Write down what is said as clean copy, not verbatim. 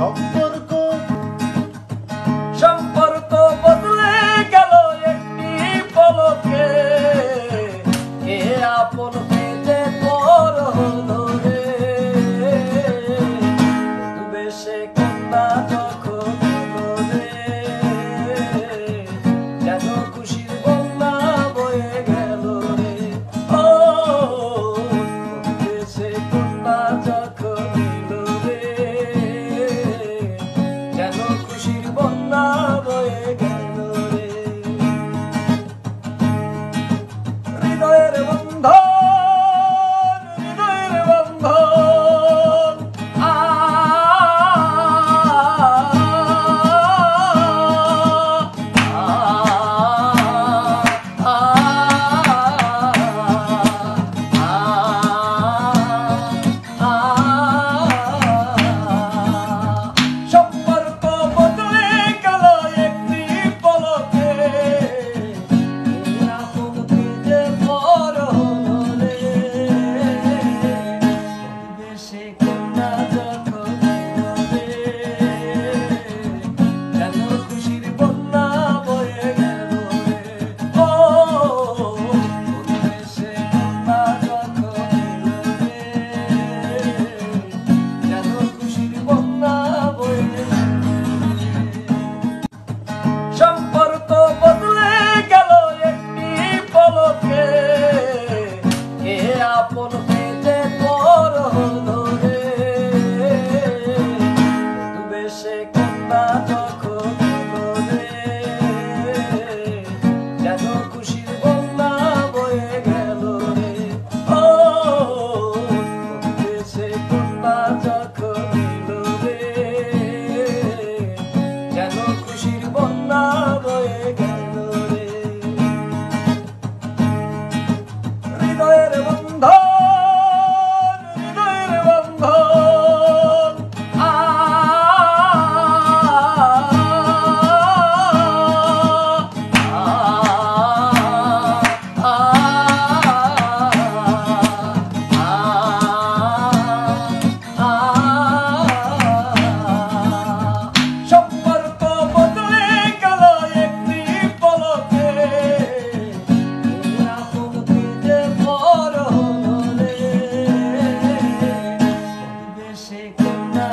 সম্পর্ক সম্পর্ক বদলে গেল একটি পলকে, কে আপন পেতে পর হলো রে। ডুবে সে কন্যা যখন এলো রে, যেন খুশির বন্যা বয়ে গেল রে। ও ডুবে সে কন্যা যখন এলো রে, যেন খুশির বন্যা বয়ে গেল রে। হৃদয়ের বন্ধন, হৃদয়ের বন্ধন, সম্পর্ক বদলে গেল একটি পলকে, আপন পেতে পর হলো রে। বেশে কন্যা যখন এলো রে, যেন খুশির বন্যা বয়ে গেল রে। ও বেশে কন্যা যখন এলো রে, যেন খুশির বন্যা বয়ে গেল রে। সম্পর্ক বদলে গেল একটি পলকে, কে আপন পেতে পর হলো রে। ডুবে সে কন্যা যখন এলো রে, যেন খুশির বন্যা বয়ে গেল রে। ও ডুবে সে কন্যা যখন এলো রে, যেন খুশির বন্যা বয়ে গেল রে। হৃদয়ের বন্ধন, হৃদয়ের বন্ধন, সম্পর্ক বদলে গেল একটি পলকে, আপন পেতে পর হলো রে। বেশে কন্যা